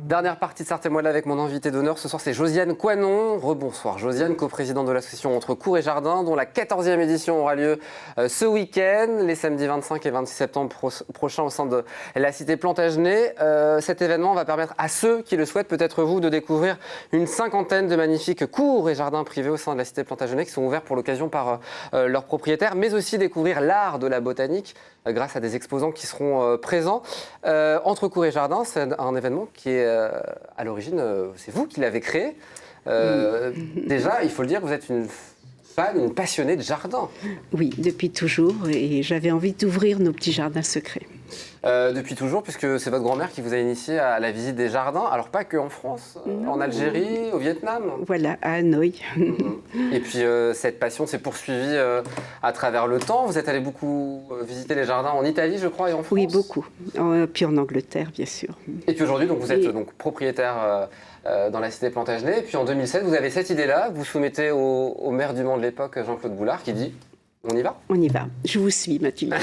Dernière partie de Sartez-moi là avec mon invité d'honneur. Ce soir, c'est Josiane Coinon. Rebonsoir Josiane, coprésidente de l'association Entre Cours et Jardins, dont la 14e édition aura lieu ce week-end, les samedis 25 et 26 septembre prochains au sein de la cité Plantagenet. Cet événement va permettre à ceux qui le souhaitent, peut-être vous, de découvrir une cinquantaine de magnifiques cours et jardins privés au sein de la cité Plantagenet qui sont ouverts pour l'occasion par leurs propriétaires, mais aussi découvrir l'art de la botanique grâce à des exposants qui seront présents. Entre Cours et Jardins, c'est un événement qui est à l'origine, c'est vous qui l'avez créé. Déjà, il faut le dire, vous êtes une fan, une passionnée de jardin. Oui, depuis toujours, et j'avais envie d'ouvrir nos petits jardins secrets. Depuis toujours, puisque c'est votre grand-mère qui vous a initié à la visite des jardins, alors pas qu'en France, en Algérie, au Vietnam. Voilà, à Hanoï. Et puis cette passion s'est poursuivie à travers le temps. Vous êtes allé beaucoup visiter les jardins en Italie, je crois, et en France. Oui, beaucoup. Puis en Angleterre, bien sûr. Et puis aujourd'hui, donc, vous êtes donc, propriétaire dans la cité Plantagenet. Et puis en 2007, vous avez cette idée-là, vous soumettez au maire du Mans de l'époque, Jean-Claude Boulard, qui dit « on y va ». On y va. Je vous suis, Mathilde.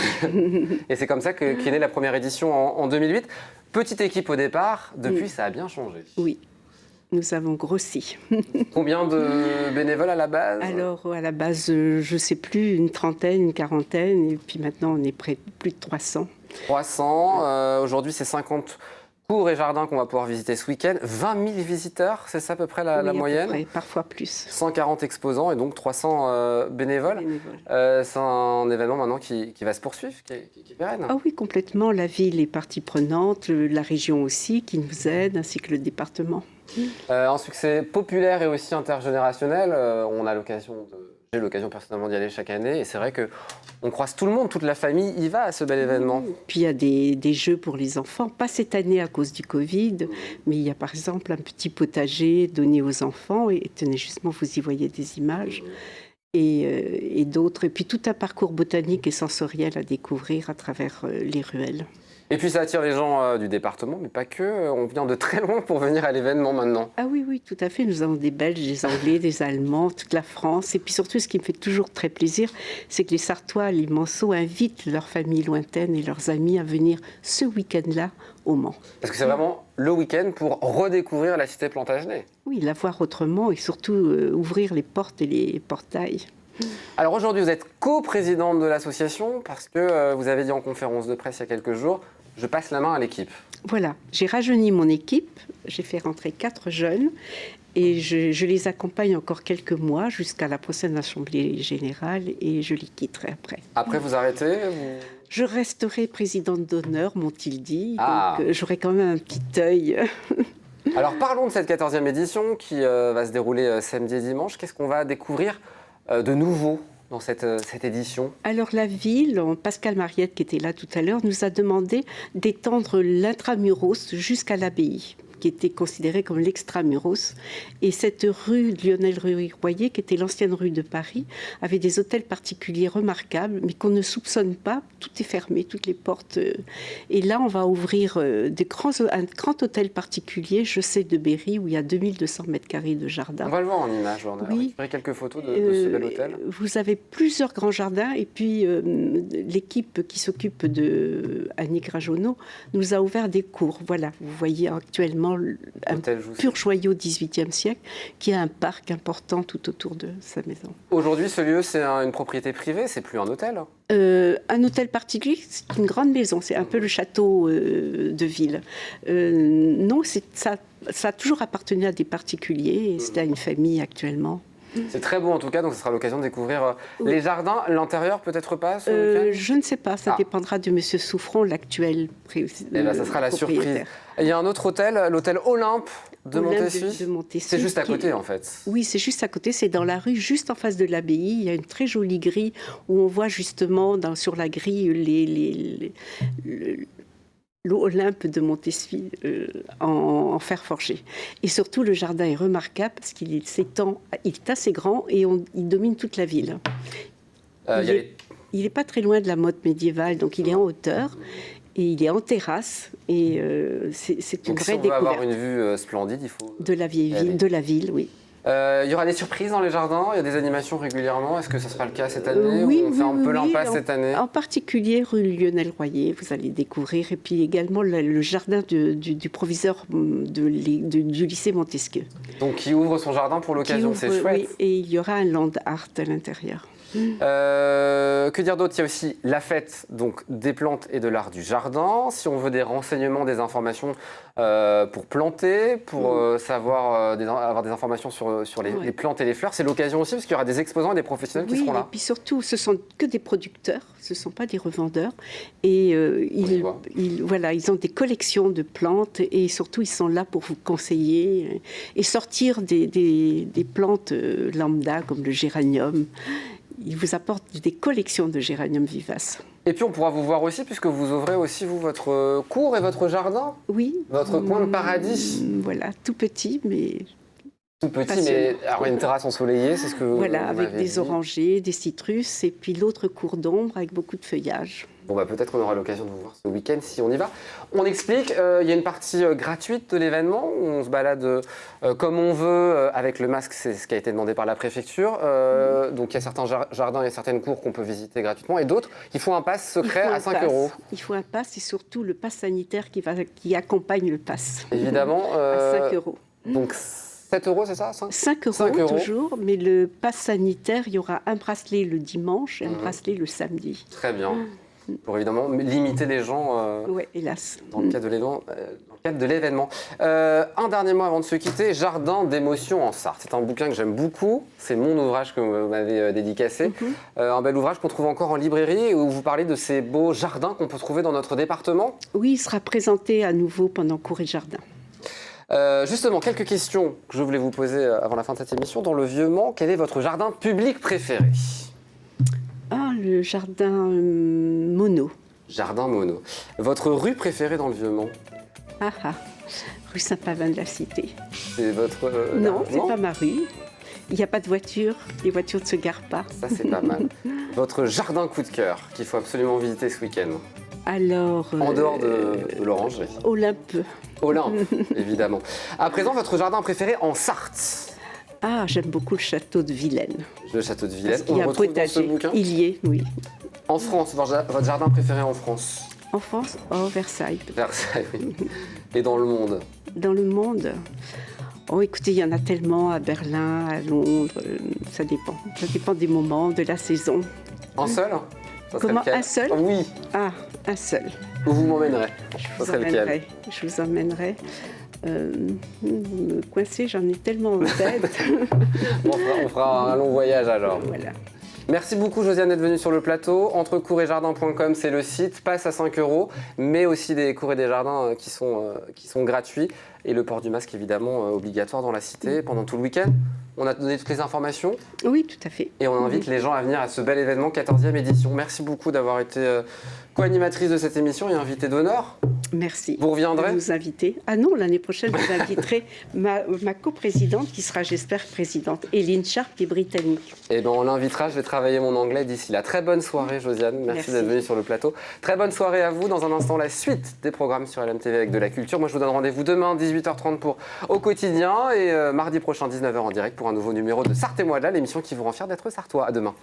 Et c'est comme ça qu'est née la première édition en 2008. Petite équipe au départ, depuis ça a bien changé. Oui, nous avons grossi. Combien de bénévoles à la base? Alors à la base, je ne sais plus, une trentaine, une quarantaine, et puis maintenant on est près de plus de 300. 300, aujourd'hui c'est 50 cours et jardins qu'on va pouvoir visiter ce week-end. 20 000 visiteurs, c'est ça à peu près la moyenne? Peu près, parfois plus. 140 exposants et donc 300 bénévoles. C'est un événement maintenant qui va se poursuivre, qui est pérenne. Ah oui, complètement. La ville est partie prenante, la région aussi qui nous aide, ainsi que le département. Un succès populaire et aussi intergénérationnel. J'ai l'occasion personnellement d'y aller chaque année et c'est vrai qu'on croise tout le monde, toute la famille y va à ce bel événement. Puis il y a des jeux pour les enfants, pas cette année à cause du Covid, mais il y a par exemple un petit potager donné aux enfants et tenez justement, vous y voyez des images. Et d'autres, et puis tout un parcours botanique et sensoriel à découvrir à travers les ruelles. Et puis ça attire les gens du département, mais pas que. On vient de très loin pour venir à l'événement maintenant. Ah oui, oui, tout à fait. Nous avons des Belges, des Anglais, des Allemands, toute la France. Et puis surtout, ce qui me fait toujours très plaisir, c'est que les Sartois, les Manceaux invitent leurs familles lointaines et leurs amis à venir ce week-end-là au Mans. Parce que c'est vraiment le week-end pour redécouvrir la cité Plantagenet. Oui, la voir autrement et surtout ouvrir les portes et les portails. Alors aujourd'hui, vous êtes coprésidente de l'association parce que vous avez dit en conférence de presse il y a quelques jours, je passe la main à l'équipe. Voilà, j'ai rajeuni mon équipe, j'ai fait rentrer 4 jeunes et je les accompagne encore quelques mois jusqu'à la prochaine assemblée générale et je les quitterai après. Après, vous arrêtez Je resterai présidente d'honneur, m'ont-ils dit, donc j'aurai quand même un petit œil. Alors parlons de cette 14e édition qui va se dérouler samedi et dimanche. Qu'est-ce qu'on va découvrir de nouveau dans cette édition? Alors la ville, Pascal Mariette qui était là tout à l'heure, nous a demandé d'étendre l'intramuros jusqu'à l'abbaye, qui était considérée comme l'extramuros. Et cette rue Lionel Royer, qui était l'ancienne rue de Paris, avait des hôtels particuliers remarquables, mais qu'on ne soupçonne pas. Tout est fermé, toutes les portes. Et là, on va ouvrir un grand hôtel particulier, je sais, de Berry, où il y a 2200 mètres carrés de jardin. On va le voir en image. On a récupéré quelques photos de ce bel hôtel. Vous avez plusieurs grands jardins, et puis l'équipe qui s'occupe de Annick Rajonneau nous a ouvert des cours. Voilà, vous voyez actuellement un pur joyau 18e siècle qui a un parc important tout autour de sa maison. Aujourd'hui, ce lieu, c'est une propriété privée, c'est plus un hôtel? Un hôtel particulier, c'est une grande maison, c'est un peu le château de ville. Non, ça a toujours appartenu à des particuliers et c'est à une famille actuellement. C'est très beau en tout cas, donc ce sera l'occasion de découvrir les jardins. L'intérieur peut-être pas ce week-end? Je ne sais pas, ça dépendra de M. Souffron, l'actuel président. Ça sera la surprise. Il y a un autre hôtel, l'hôtel Olympe de Montessuie. C'est juste à côté en fait. Oui, c'est juste à côté, c'est dans la rue, juste en face de l'abbaye. Il y a une très jolie grille où on voit justement sur la grille l'Olympe de Montessuie en fer forgé. Et surtout, le jardin est remarquable parce qu'il s'étend, il est assez grand et il domine toute la ville. Il n'est pas très loin de la motte médiévale, donc il est en hauteur et il est en terrasse. Et c'est une vraie découverte. Donc si on veut avoir une vue splendide, il faut... De la vieille ville, oui. Il y aura des surprises dans les jardins, il y a des animations régulièrement. Est-ce que ça sera le cas cette année Oui, ou on fait un peu oui, l'impasse cette année? En particulier rue Lionel Royer, vous allez découvrir, et puis également le jardin du proviseur du lycée Montesquieu. Donc qui ouvre son jardin pour l'occasion, c'est chouette. Oui, et il y aura un land art à l'intérieur. Que dire d'autre? Il y a aussi la fête donc, des plantes et de l'art du jardin. Si on veut des renseignements, des informations pour planter, pour savoir avoir des informations sur les plantes et les fleurs, c'est l'occasion aussi parce qu'il y aura des exposants et des professionnels qui seront là. Et puis surtout, ce sont que des producteurs, ce ne sont pas des revendeurs. Et ils ont des collections de plantes et surtout, ils sont là pour vous conseiller et sortir des plantes lambda comme le géranium. Il vous apporte des collections de géranium vivaces. Et puis on pourra vous voir aussi, puisque vous ouvrez aussi vous, votre cour et votre jardin. Oui. Votre coin de paradis. Voilà, tout petit, mais... Tout petit, mais alors une terrasse ensoleillée, c'est ce que voilà, vous avec des orangers, des citrus, et puis l'autre cour d'ombre avec beaucoup de feuillage. Bon, bah, peut-être qu'on aura l'occasion de vous voir ce week-end si on y va. On explique, il y a une partie gratuite de l'événement où on se balade comme on veut avec le masque, c'est ce qui a été demandé par la préfecture. Donc il y a certains jardins et certaines cours qu'on peut visiter gratuitement et d'autres, il faut un pass secret à 5 €. Il faut un pass et surtout le pass sanitaire qui accompagne le pass. Évidemment. À 5 €. Donc 7 € c'est ça? 5 € toujours, mais le pass sanitaire, il y aura un bracelet le dimanche et un bracelet le samedi. Très bien. Pour évidemment limiter les gens hélas. Dans le cadre de l'événement. Un dernier mot avant de se quitter, Jardin d'émotions en Sarthe. C'est un bouquin que j'aime beaucoup, c'est mon ouvrage que vous m'avez dédicacé. Un bel ouvrage qu'on trouve encore en librairie et où vous parlez de ces beaux jardins qu'on peut trouver dans notre département. Oui, il sera présenté à nouveau pendant Cours et Jardin. Justement, quelques questions que je voulais vous poser avant la fin de cette émission. Dans le Vieux-Mans, quel est votre jardin public préféré? Le jardin Monod. Jardin Monod. Votre rue préférée dans le Vieux-Mans? Rue Saint-Pavin de la Cité. C'est votre... Non, c'est pas ma rue. Il n'y a pas de voiture, les voitures ne se garent pas. Ça, c'est pas mal. Votre jardin coup de cœur qu'il faut absolument visiter ce week-end? Alors... En dehors de l'orangerie. Olympe. Olympe, évidemment. À présent, votre jardin préféré en Sarthe? J'aime beaucoup le château de Vilaine. Le château de Vilaine, on le retrouve dans ce bouquin? Il y est, oui. En France, votre jardin préféré en France? En France? Versailles. Versailles, oui. Et dans le monde? Dans le monde? Écoutez, il y en a tellement à Berlin, à Londres, ça dépend. Ça dépend des moments, de la saison. Un seul? Comment, un seul? Oui. Un seul. Où vous m'emmènerez? Je vous emmènerai. Me coincer, j'en ai tellement en tête. On fera un long voyage alors. Voilà. Merci beaucoup Josiane d'être venue sur le plateau. Entrecoursetsjardins.com, c'est le site, passe à 5 €, mais aussi des cours et des jardins qui sont gratuits. Et le port du masque évidemment obligatoire dans la cité pendant tout le week-end. On a donné toutes les informations. Oui, tout à fait. Et on invite les gens à venir à ce bel événement, 14e édition. Merci beaucoup d'avoir été co-animatrice de cette émission et invitée d'honneur. Merci. Vous reviendrez? De vous inviter. Non, l'année prochaine, je vous inviterai ma coprésidente, qui sera, j'espère, présidente, Hélène Sharp, qui est britannique. Eh bien, on l'invitera. Je vais travailler mon anglais d'ici là. Très bonne soirée, Josiane. Merci d'être venue sur le plateau. Très bonne soirée à vous. Dans un instant, la suite des programmes sur LMTV avec de la culture. Moi, je vous donne rendez-vous demain, 18h30 pour Au Quotidien. Et mardi prochain, 19h en direct pour un nouveau numéro de Sartez-moi de là, l'émission qui vous rend fier d'être sartois. À demain.